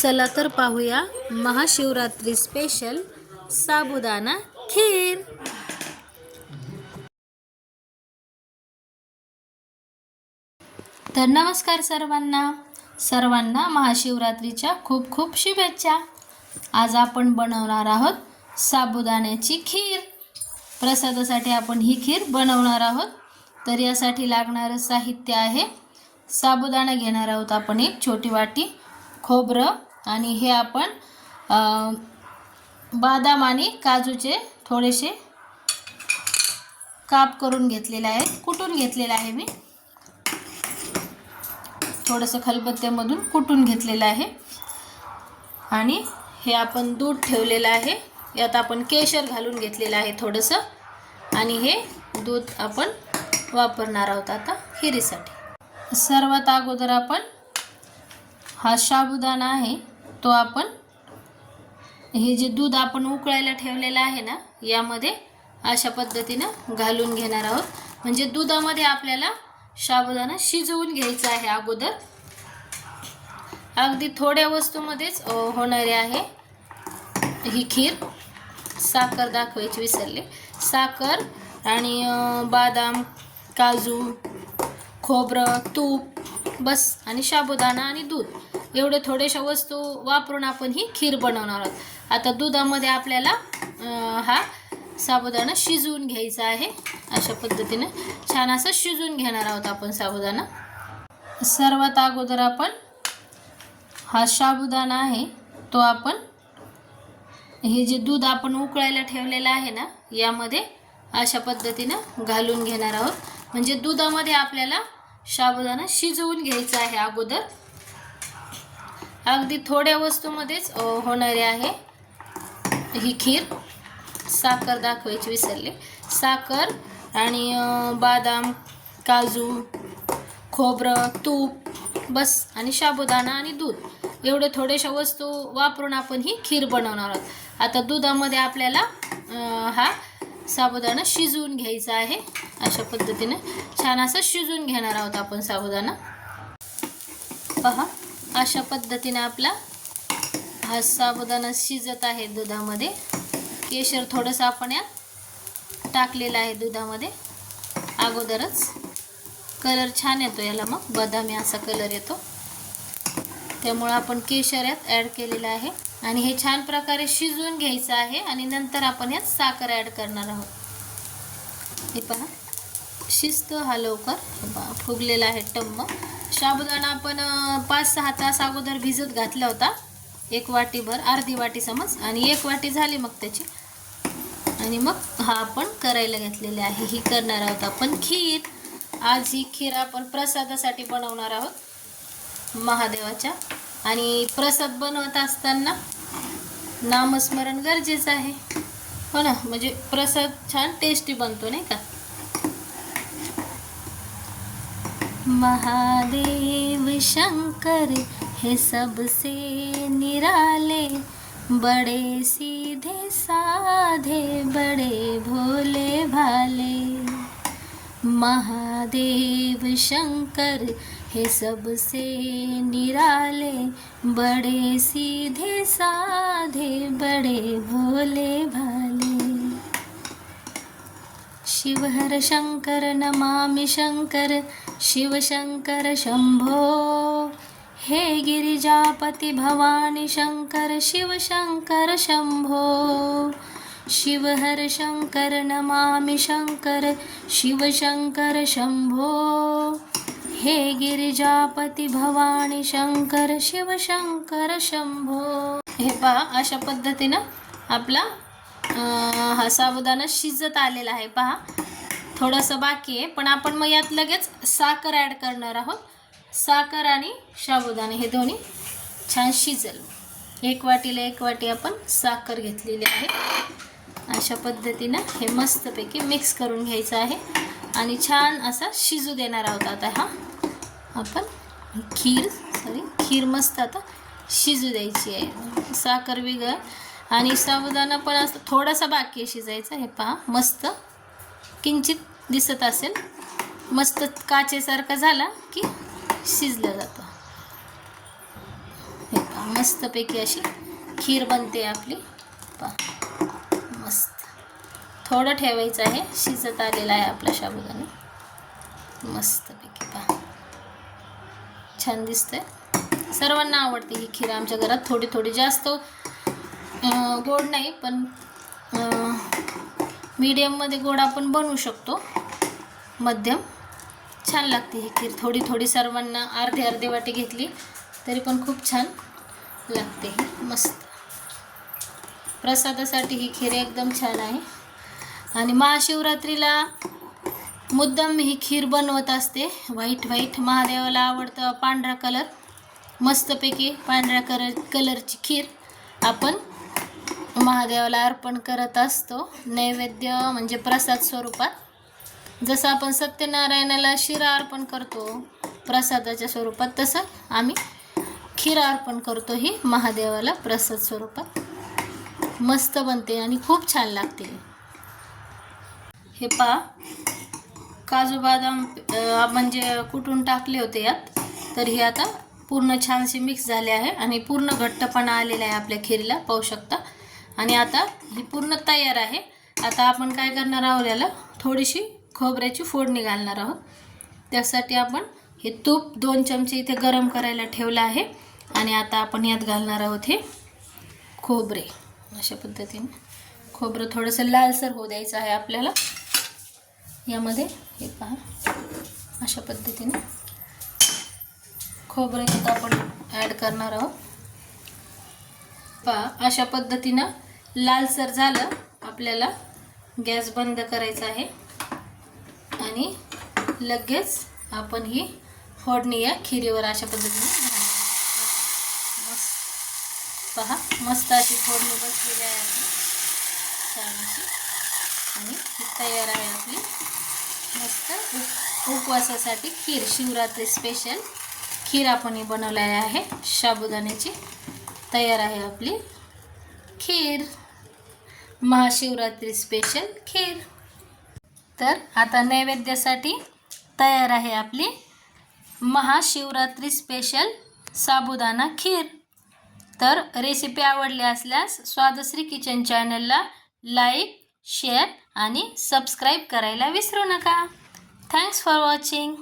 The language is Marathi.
चला तर पाहूया महाशिवरात्री स्पेशल साबुदाणा खीर। तर नमस्कार सर्वांना महाशिवरात्रीच्या खूप खूप शुभेच्छा। आज आपण बनवणार आहोत साबुदाण्याची खीर। प्रसादासाठी आपण ही खीर बनवणार आहोत। तर यासाठी लागणारे साहित्य आहे, साबुदाणा घेणार आहोत आपण एक छोटी वाटी, खोबरं आणि हे आपण बदाम आणि काजूचे थोडेसे काप करून घेतलेले आहेत, कुटून घेतलेले आहे मी, थोडंसं खलबत्त्यामधून कुटून घेतलेलं आहे। आणि हे आपण दूध ठेवलेलं आहे, यात आपण केशर घालून घेतलेलं आहे थोडंसं, आणि हे दूध आपण वापरणार आहोत आता खीरीसाठी। सर्वात अगोदर आपण हा साबुदाणा आहे तो आपण हे जे दूध आपण उकळायला ठेवलेलं आहे ना, यामध्ये अशा पद्धतीनं घालून घेणार आहोत। म्हणजे दुधामध्ये आपल्याला साबुदाणा शिजवून घ्यायचा आहे अगोदर। अगदी थोड्या वस्तूमध्येच होणारी आहे ही खीर। साखर दाखवायची विसरले, साखर आणि बदाम, काजू, खोबरं, तूप बस, आणि साबुदाणा आणि दूध एवढे थोड्याशा वस्तू वापरून आपण ही खीर बनवणार आहोत। आता दुधामध्ये आपल्याला हा साबुदाणा शिजवून घ्यायचा आहे। अशा पद्धतीने छान असं शिजवून घेणार आहोत आपण साबुदाणा। सर्वात अगोदर आपण हा साबुदाणा आहे तो आपण हे जे दूध आपण उकळायला ठेवलेलं आहे ना, यामध्ये अशा पद्धतीनं घालून घेणार आहोत। म्हणजे दुधामध्ये आपल्याला साबुदाणा शिजवून घ्यायचा आहे अगोदर। अगदी थोड्या वस्तूमध्येच होणारी आहे ही खीर। साखर दाखवायची विसरले, साखर आणि बदाम, काजू, खोबरं, तूप बस, आणि साबुदाणा आणि दूध एवढे थोड्याशा वस्तू वापरून आपण ही खीर बनवणार आहोत। आता दुधामध्ये आपल्याला हा साबुदाणा शिजवून घ्यायचा आहे। अशा पद्धतीने छान असं शिजवून घेणार आहोत आपण साबुदाणा। पहा, अशा पद्धतीने आपला हा साबुदाणा शिजत आहे दुधामध्ये। केशर थोडंसं आपण यात टाकलेलं आहे दुधामध्ये अगोदरच। कलर छान येतो याला, मग बदामी असा कलर येतो, त्यामुळे आपण केशर यात ॲड केलेलं आहे। आणि हे छान प्रकारे शिजवून घ्यायचं आहे, आणि नंतर आपण यात साखर ॲड करणार आहोत। हे पहा, शिजतो हा लवकर, फुगलेला आहे टम्म। साबुदाणा आपण 5-6 तास अगोदर भिजत घातला होता, एक वाटीभर, अर्धी वाटी समज, आणि एक वाटी झाली मग त्याची। आणि मग हा आपण करायला घेतलेले आहे, ही करणार आहोत आपण खीर। आज ही खीर आपण प्रसादासाठी बनवणार आहोत महादेवाच्या। आणि प्रसाद बनवत असताना नामस्मरण गरजेचं आहे, हो ना, म्हणजे प्रसाद छान टेस्टी बनतो, नाही का। महादेव शंकर है सबसे निराले, बड़े सीधे साधे बड़े भोले भाले। महादेव शंकर है सबसे निराले, बड़े सीधे साधे बड़े भोले भाले। शिव हर शंकर नमामि शंकर, शिव शंकर शंभो, हे गिरिजापति भवानी शंकर, शिव शंकर शंभो। शिव हर शंकर नमामि शंकर, शिव शंकर शंभो, हे गिरिजापति भवानी शंकर, शिव शंकर शंभो। हे पहा, अशा पद्धतीनं आपला हा साबुदाणा शिजत आलेला आहे। पहा, थोडंसं बाकी आहे, पण आपण मग यात लगेच साखर ॲड करणार आहोत। साखर आणि साबुदाणा हे दोन्ही छान शिजल। एक वाटीला एक वाटी आपण साखर घेतलेली आहे। अशा पद्धतीनं हे मस्तपैकी मिक्स करून घ्यायचं आहे, आणि छान असा शिजू देणार आहोत। आता हा आपण खीर मस्त आता शिजू द्यायची आहे। साखर वेगळं आणि साबुदाणा पण असं थोडासा बाकी आहे शिजायचा। हे पहा, मस्त किंचित दिसत असेल, मस्त काचेसारखा झाला की शिजलं जातं। हे मस्तपैकी अशी खीर बनते आपली. पहा मस्त. थोडं ठेवायचं आहे, शिजत आलेला आहे आपला साबुदाणा. मस्तपैकी पहा छान दिसतंय. सर्वांना आवडते ही खीर आमच्या घरात. थोडी थोडी जास्त गोड नाही, पण मीडियममध्ये गोड आपण बनवू शकतो. मध्यम छान लागते ही खीर. थोडी थोडी सर्वांना अर्धे अर्धे वाटी घेतली तरी पण खूप छान लागते ही. मस्त प्रसादासाठी ही खीर एकदम छान आहे. आणि महाशिवरात्रीला मुद्दाम मी ही खीर बनवत असते. व्हाईट महादेवाला आवडतं पांढरा कलर. मस्तपैकी पांढऱ्या कलरची खीर आपण महादेवाला अर्पण करत असतो. नैवेद्य म्हणजे प्रसाद स्वरूपात. जसं आपण सत्यनारायणाला शिरा अर्पण करतो प्रसादाच्या स्वरूपात, तसं आम्ही खीर अर्पण करतो ही महादेवाला प्रसाद स्वरूपात. मस्त बनते आणि खूप छान लागते. हे पहा काजू बदाम म्हणजे कुटून टाकले होते यात, तर हे आता पूर्ण छानसे मिक्स झाले आहे आणि पूर्ण घट्टपणा आलेला आहे आपल्या खीरीला, पाहू शकता. आणि आता ही पूर्ण तयार आहे. आता आपण काय करणार आहोत, याला थोडीशी खोबऱ्याची फोडणी घालणार आहोत. त्यासाठी आपण हे तूप 2 चमचे इथे गरम करायला ठेवलं आहे. आणि आता आपण यात घालणार आहोत हे खोबरे. अशा पद्धतीने खोबरं थोडंसं लालसर होऊ द्यायचं आहे आपल्याला. यामध्ये हे पहा अशा पद्धतीने खोबरं यात आपण ॲड करणार आहोत. पहा अशा पद्धतीनं लालसर झालं, आपल्याला गॅस बंद करायचा आहे आणि लगेच आपण ही फोडणी या खिरीवर अशा पद्धतीने मस्त. पहा मस्त अशी फोडणी बसलेली आहे आपली छान अशी. आणि तयार आहे आपली मस्त उपवासासाठी खीर. शिवरात्री स्पेशल खीर आपण ही बनवलेली आहे साबुदाण्याची. तयार आहे आपली खीर, महाशिवरात्री स्पेशल खीर. तर आता नैवेद्यासाठी तयार आहे आपली महाशिवरात्री स्पेशल साबुदाणा खीर. तर रेसिपी आवडली असल्यास स्वादश्री किचन चॅनलला लाईक, शेअर आणि सबस्क्राईब करायला विसरू नका. Thanks for watching.